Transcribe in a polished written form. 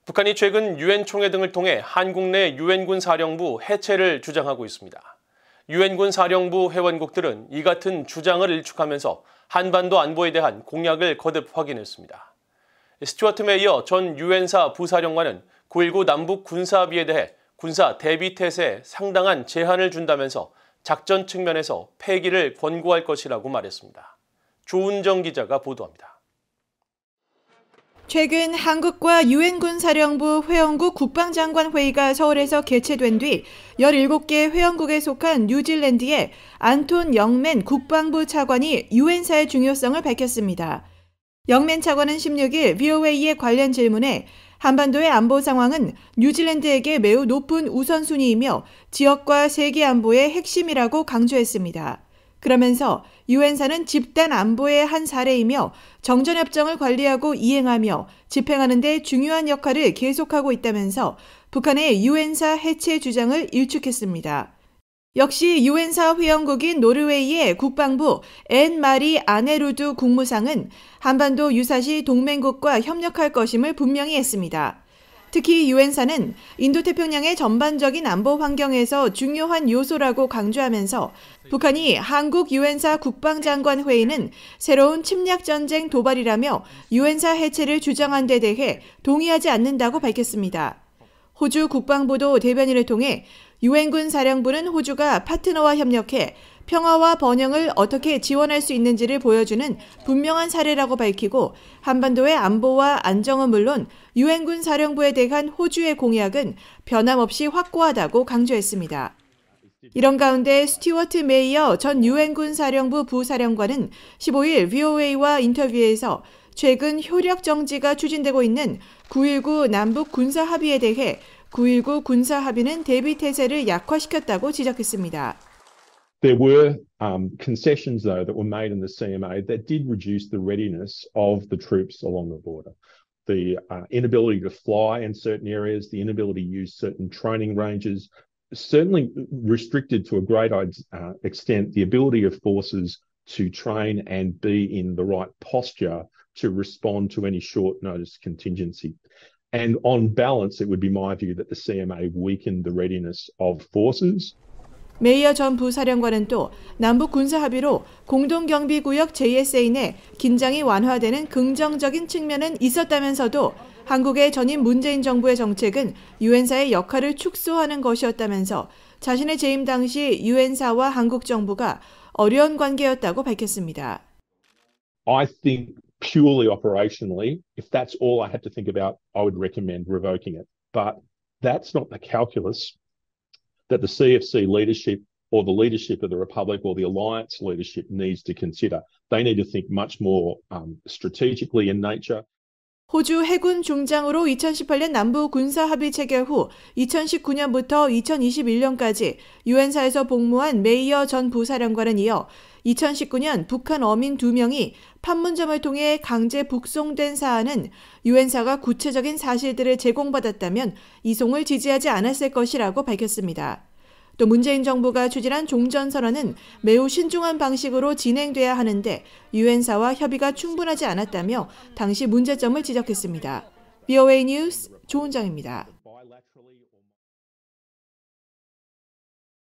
북한이 최근 유엔 총회 등을 통해 한국 내 유엔군 사령부 해체를 주장하고 있습니다. 유엔군 사령부 회원국들은 이 같은 주장을 일축하면서 한반도 안보에 대한 공약을 거듭 확인했습니다. 스튜어트 메이어 전 유엔사 부사령관은 9.19 남북 군사합의에 대해 군사 대비태세에 상당한 제한을 준다면서 작전 측면에서 폐기를 권고할 것이라고 말했습니다. 조은정 기자가 보도합니다. 최근 한국과 유엔군 사령부 회원국 국방장관 회의가 서울에서 개최된 뒤 17개 회원국에 속한 뉴질랜드의 안톤 영맨 국방부 차관이 유엔사의 중요성을 밝혔습니다. 영맨 차관은 16일 VOA의 관련 질문에 한반도의 안보 상황은 뉴질랜드에게 매우 높은 우선순위이며 지역과 세계 안보의 핵심이라고 강조했습니다. 그러면서 유엔사는 집단 안보의 한 사례이며 정전협정을 관리하고 이행하며 집행하는 데 중요한 역할을 계속하고 있다면서 북한의 유엔사 해체 주장을 일축했습니다. 역시 유엔사 회원국인 노르웨이의 국방부 앤 마리 아네루드 국무상은 한반도 유사시 동맹국과 협력할 것임을 분명히 했습니다. 특히 유엔사는 인도태평양의 전반적인 안보 환경에서 중요한 요소라고 강조하면서 북한이 한국 유엔사 국방장관 회의는 새로운 침략전쟁 도발이라며 유엔사 해체를 주장한 데 대해 동의하지 않는다고 밝혔습니다. 호주 국방부도 대변인을 통해 유엔군 사령부는 호주가 파트너와 협력해 평화와 번영을 어떻게 지원할 수 있는지를 보여주는 분명한 사례라고 밝히고 한반도의 안보와 안정은 물론 유엔군 사령부에 대한 호주의 공약은 변함없이 확고하다고 강조했습니다. 이런 가운데 스튜어트 메이어 전 유엔군 사령부 부사령관은 15일 VOA와 인터뷰에서 최근 효력 정지가 추진되고 있는 9.19 남북 군사 합의에 대해 9.19 군사 합의는 대비 태세를 약화시켰다고 지적했습니다. There were concessions, though, that were made in the CMA that did reduce the readiness of the troops along the border. The inability to fly in certain areas, the inability to use certain training ranges, certainly restricted to a great extent the ability of forces to train and be in the right posture to respond to any short notice contingency. And on balance, it would be my view that the CMA weakened the readiness of forces. 메이어 전 부사령관은 또 남북 군사 합의로 공동경비구역 JSA 내 긴장이 완화되는 긍정적인 측면은 있었다면서도 한국의 전임 문재인 정부의 정책은 유엔사의 역할을 축소하는 것이었다면서 자신의 재임 당시 유엔사와 한국 정부가 어려운 관계였다고 밝혔습니다. I think purely operationally, if that's all I had to think about, I would recommend revoking it. But that's not the calculus that the CFC leadership or the leadership of the Republic or the alliance leadership needs to consider. They need to think much more strategically in nature. 호주 해군 중장으로 2018년 남북 군사 합의 체결 후 2019년부터 2021년까지 유엔사에서 복무한 메이어 전 부사령관은 이어 2019년 북한 어민 2명이 판문점을 통해 강제 북송된 사안은 유엔사가 구체적인 사실들을 제공받았다면 이송을 지지하지 않았을 것이라고 밝혔습니다. 또 문재인 정부가 추진한 종전선언은 매우 신중한 방식으로 진행돼야 하는데 유엔사와 협의가 충분하지 않았다며 당시 문제점을 지적했습니다. VOA 뉴스 조은정입니다.